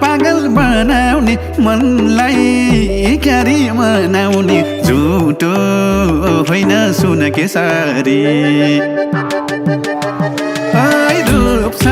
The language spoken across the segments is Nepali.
पागल बनाउने मनलाई क्यारी मनाउने झुटो होइन सुन के सारी रूप छ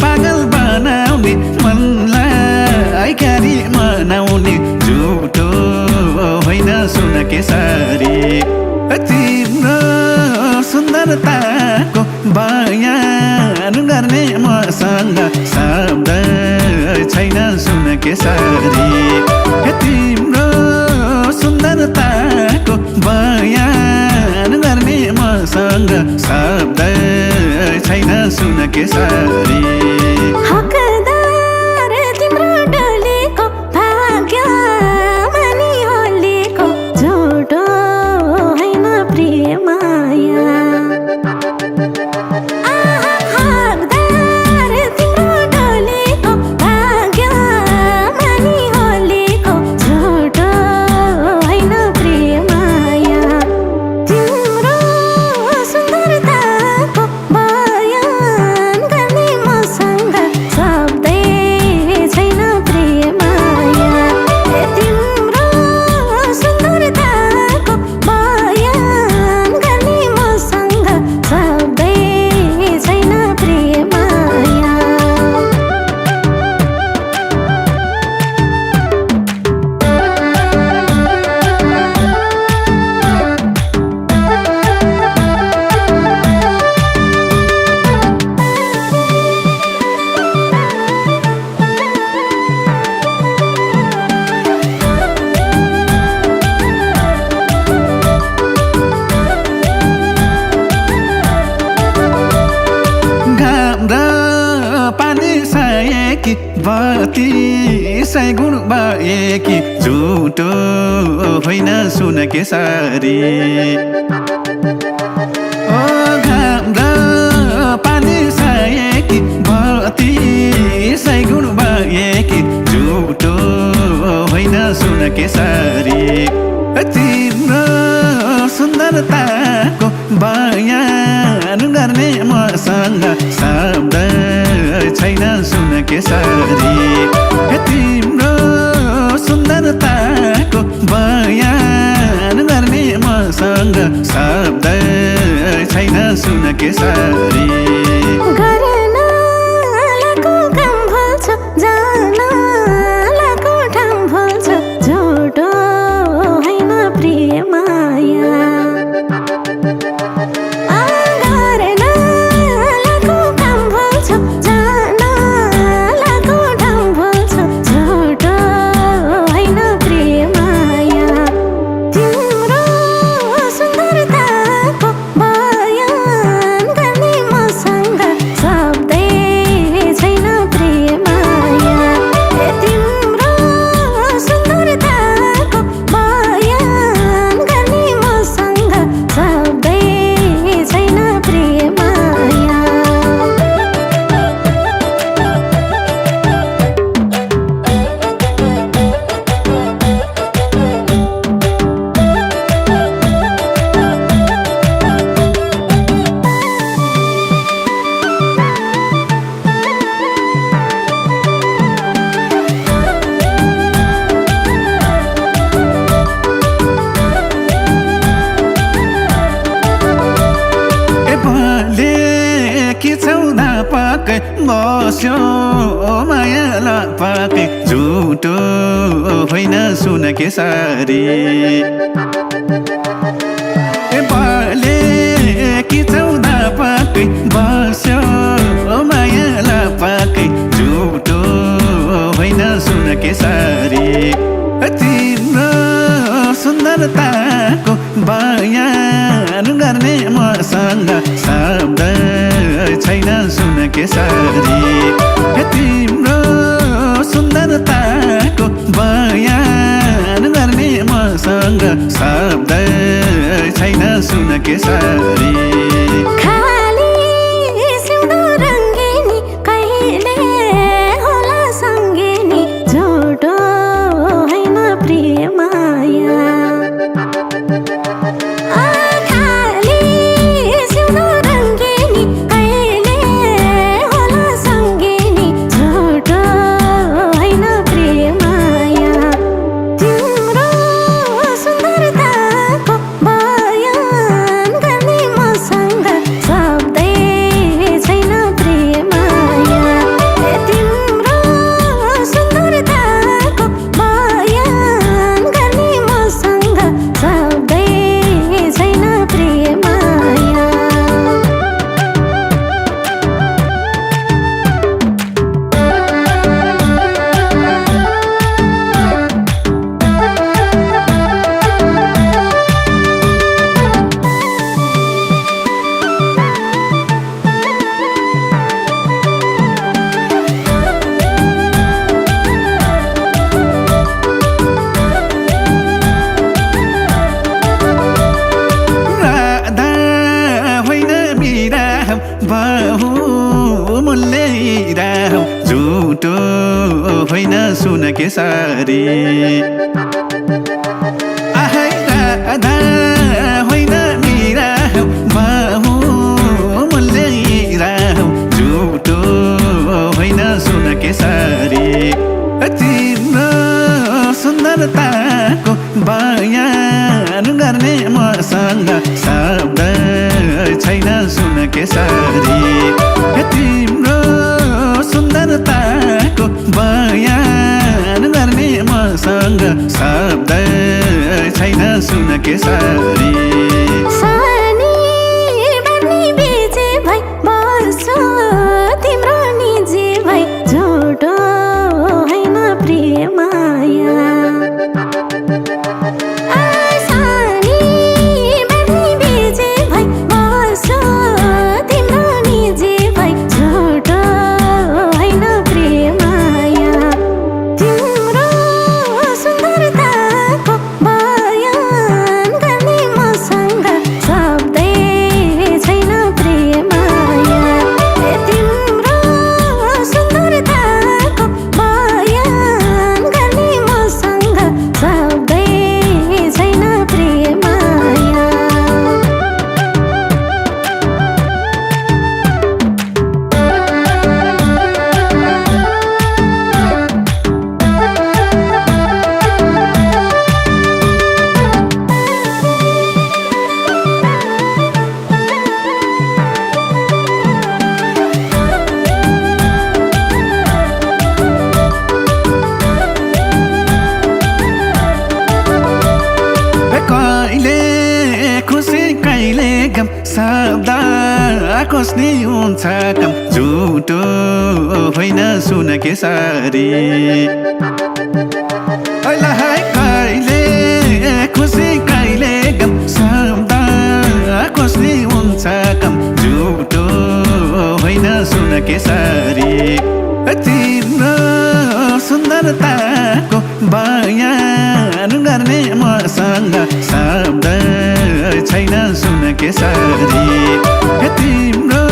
पागल बनाउने मनलाई क्यारी मनाउने झुटो होइन सुन के सारी तिम्रो सुन्दरताको बयान गर्ने मसँग शब्द छैन सुन के सारी तिम्रो सुन्दरताको बयान गर्ने मसँग शब्द छैन सुन के सारी हकदार तिम्रो डोलीको भाग्य मानी होलीको झुटो होइन प्रेम माया हकदार तिम्रो डोलीको भाग्य मानी होलीको झुटो होइन प्रेम माया तिम्रो सुन्दरताको बयान गर्ने मसँग शब्दै छैन प्रेम माया तिम्रो सुन्दरताको बयान गर्ने मसँग शब्दै छैन प्रेम माया घाम र पानी सएकी बत्ती सैगुण भएकी झुटो होइन सुन के सारी घाम र पानी सएकी बत्ती सैगुण भएकी झुटो होइन सुन के सारी तिम्रो सुन्दरताको बयान गर्ने मसँग शब्द छैन सुन के सारी तिम्रो सुन्दरताको बयान गर्ने मसँग शब्द छैन सुन के सारी गर्नलाको काम भल्छ जानलाको ठाउँ भल्छ झुटो होइन प्रेम माया गर्नलाको काम भल्छ जानलाको ठाउँ भल्छ झुटो होइन प्रेम माया तिम्रो सुन्दरताको बयान गर्ने मसँग शब्दै छैन प्रेम माया तिम्रो सुन्दरताको बयान गर्ने मसँग शब्दै छैन प्रेम माया कि चौधा पाकै बस्यो माया पाकै झुटो होइन सुन के सारी कि चौधा पाकै बस्यो माया पाकै झुटो होइन सुन के सारी तिम्रो सुन्दरताको बयान गर्ने मसँग शब्द छैन सुन के सारी तिम्रो सुन्दरताको बयान गर्ने मसँग शब्द छैन सुन के सारी खाली सिउँदो होइन सुन केसरी आहै राधा होइन मीरा हौ बाहु मूल्य हीरा हौ झुटो होइन सुन केसरी तिम्रो सुन्दरताको बयान गर्ने मसँग शब्द छैन सुन केसरी तिम्रो सुन्दरताको बयान गर्ने मसँग शब्द छैन सुन केसरी सानी बर्नी बेचे भई बस्छु तिम्रो निजी भई झुटो होइन प्रिय माया सानी बर्नी बेचे भई बस्छु तिम्रो निजी भई झुटो होइन प्रिय माया तिम्रो सुन्दरताको बयान गर्ने मसँग शब्दै छैन प्रिय माया तिम्रो सुन्दरताको बयान गर्ने मसँग शब्दै छैन प्रिय माया कहिले खुसी कहिले गम शब्द खोज्ने हुन्छ कम झुटो होइन सुन केसरी कहिले खुसी कहिले गम शब्द खोज्ने हुन्छ कम झुटो होइन सुन केसरी तिम्रो सुन्दरताको बयान गर्ने मसँग शब्द छैन सुन केसरी तिम्रो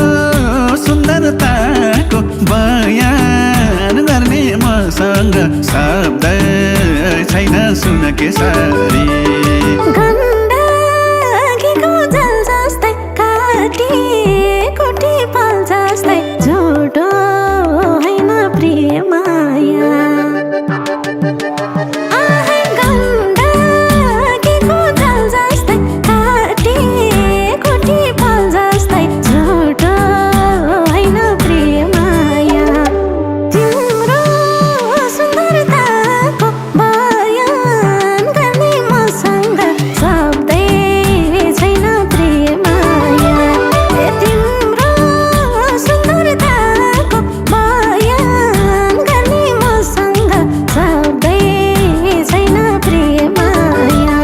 सुन्दरताको बयान गर्ने मसँग शब्द छैन सुन केसरी गण्डकीको जल जस्तै काटेको टिपल जस्तै झुटो होइन प्रिय माया गण्डकीको जल जस्तै काटेको टिपल जस्तै झुटो होइन प्रिय माया तिम्रो सुन्दरताको बयान गर्ने मसँग शब्दै छैन प्रिय माया तिम्रो सुन्दरताको बयान गर्ने मसँग शब्दै छैन प्रिय माया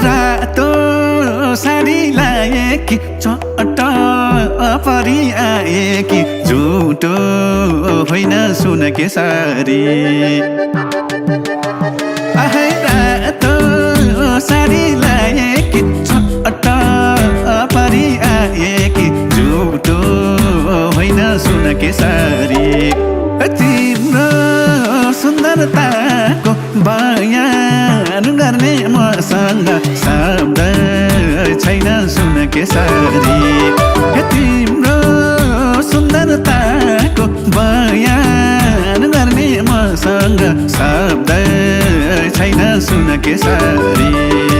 रातो साडी लाएकी चट परी आएकी झुटो होइन सुन केसरी आहै रातो साडी लाएकी चट परी आएकी झुटो होइन सुन केसरी तिम्रो सुन्दरताको बयान गर्ने मसँग शब्द छैन सुन केसरी तिम्रो सुन्दरताको बयान गर्ने मसँग शब्द छैन सुन केसरी